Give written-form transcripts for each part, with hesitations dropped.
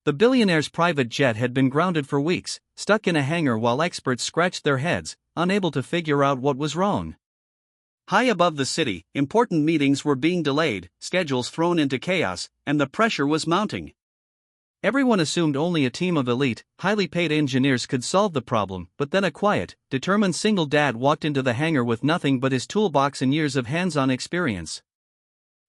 The billionaire's private jet had been grounded for weeks, stuck in a hangar while experts scratched their heads, unable to figure out what was wrong. High above the city, important meetings were being delayed, schedules thrown into chaos, and the pressure was mounting. Everyone assumed only a team of elite, highly paid engineers could solve the problem, but then a quiet, determined single dad walked into the hangar with nothing but his toolbox and years of hands-on experience.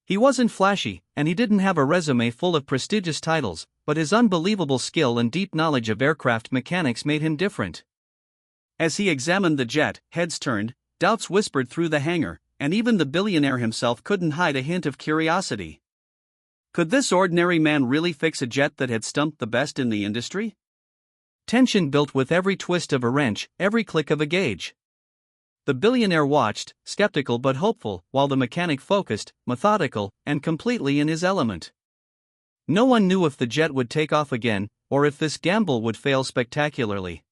He wasn't flashy, and he didn't have a resume full of prestigious titles, but his unbelievable skill and deep knowledge of aircraft mechanics made him different. As he examined the jet, heads turned, doubts whispered through the hangar, and even the billionaire himself couldn't hide a hint of curiosity. Could this ordinary man really fix a jet that had stumped the best in the industry? Tension built with every twist of a wrench, every click of a gauge. The billionaire watched, skeptical but hopeful, while the mechanic focused, methodical, and completely in his element. No one knew if the jet would take off again, or if this gamble would fail spectacularly.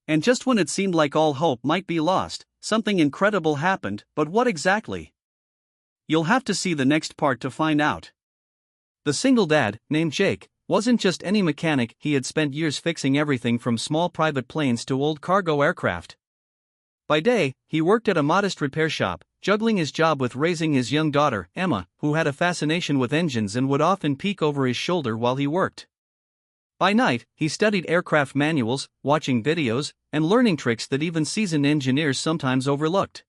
And just when it seemed like all hope might be lost, something incredible happened, but what exactly? You'll have to see the next part to find out. The single dad, named Jake, wasn't just any mechanic. He had spent years fixing everything from small private planes to old cargo aircraft. By day, he worked at a modest repair shop, juggling his job with raising his young daughter, Emma, who had a fascination with engines and would often peek over his shoulder while he worked. By night, he studied aircraft manuals, watching videos, and learning tricks that even seasoned engineers sometimes overlooked.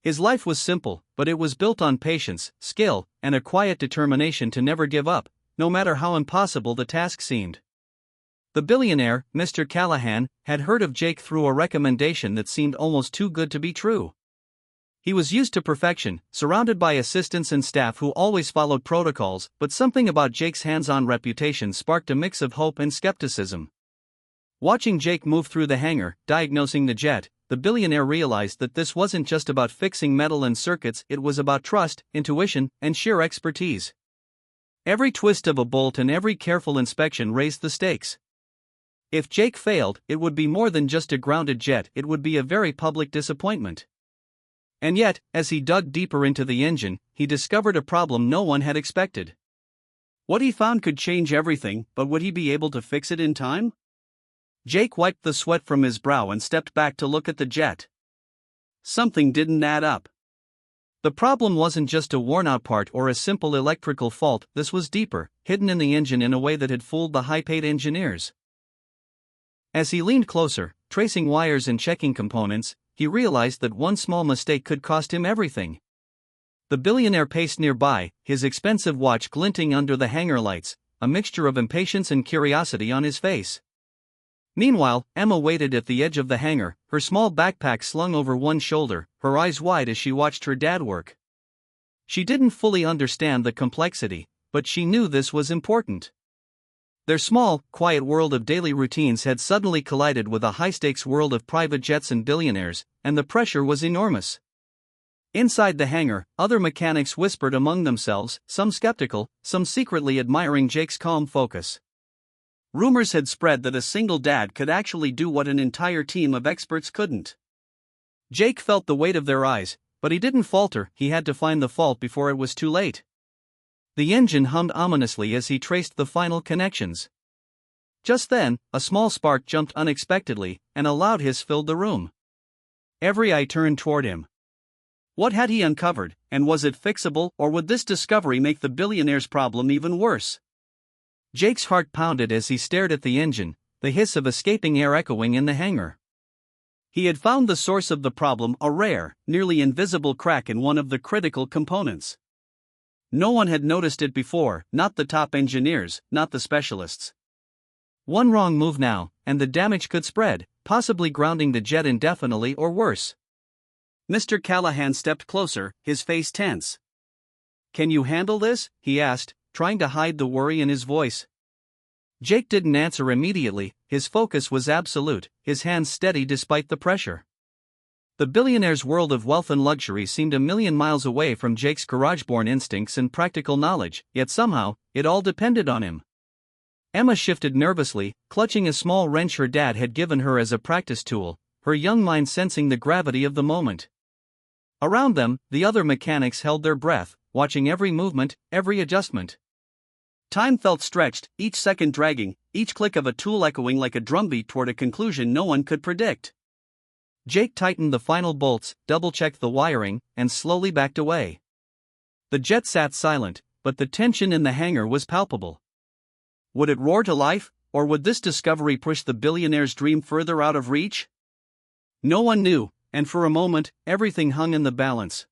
His life was simple, but it was built on patience, skill, and a quiet determination to never give up, no matter how impossible the task seemed. The billionaire, Mr. Callahan, had heard of Jake through a recommendation that seemed almost too good to be true. He was used to perfection, surrounded by assistants and staff who always followed protocols, but something about Jake's hands-on reputation sparked a mix of hope and skepticism. Watching Jake move through the hangar, diagnosing the jet, the billionaire realized that this wasn't just about fixing metal and circuits. It was about trust, intuition, and sheer expertise. Every twist of a bolt and every careful inspection raised the stakes. If Jake failed, it would be more than just a grounded jet. It would be a very public disappointment. And yet, as he dug deeper into the engine, he discovered a problem no one had expected. What he found could change everything, but would he be able to fix it in time? Jake wiped the sweat from his brow and stepped back to look at the jet. Something didn't add up. The problem wasn't just a worn-out part or a simple electrical fault. This was deeper, hidden in the engine in a way that had fooled the high-paid engineers. As he leaned closer, tracing wires and checking components, he realized that one small mistake could cost him everything. The billionaire paced nearby, his expensive watch glinting under the hangar lights, a mixture of impatience and curiosity on his face. Meanwhile, Emma waited at the edge of the hangar, her small backpack slung over one shoulder, her eyes wide as she watched her dad work. She didn't fully understand the complexity, but she knew this was important. Their small, quiet world of daily routines had suddenly collided with a high-stakes world of private jets and billionaires, and the pressure was enormous. Inside the hangar, other mechanics whispered among themselves, some skeptical, some secretly admiring Jake's calm focus. Rumors had spread that a single dad could actually do what an entire team of experts couldn't. Jake felt the weight of their eyes, but he didn't falter. He had to find the fault before it was too late. The engine hummed ominously as he traced the final connections. Just then, a small spark jumped unexpectedly, and a loud hiss filled the room. Every eye turned toward him. What had he uncovered, and was it fixable, or would this discovery make the billionaire's problem even worse? Jake's heart pounded as he stared at the engine, the hiss of escaping air echoing in the hangar. He had found the source of the problem, a rare, nearly invisible crack in one of the critical components. No one had noticed it before, not the top engineers, not the specialists. One wrong move now, and the damage could spread, possibly grounding the jet indefinitely or worse. Mr. Callahan stepped closer, his face tense. "Can you handle this?" he asked, trying to hide the worry in his voice. Jake didn't answer immediately. His focus was absolute, his hands steady despite the pressure. The billionaire's world of wealth and luxury seemed a million miles away from Jake's garage-born instincts and practical knowledge, yet somehow, it all depended on him. Emma shifted nervously, clutching a small wrench her dad had given her as a practice tool, her young mind sensing the gravity of the moment. Around them, the other mechanics held their breath, watching every movement, every adjustment. Time felt stretched, each second dragging, each click of a tool echoing like a drumbeat toward a conclusion no one could predict. Jake tightened the final bolts, double-checked the wiring, and slowly backed away. The jet sat silent, but the tension in the hangar was palpable. Would it roar to life, or would this discovery push the billionaire's dream further out of reach? No one knew, and for a moment, everything hung in the balance.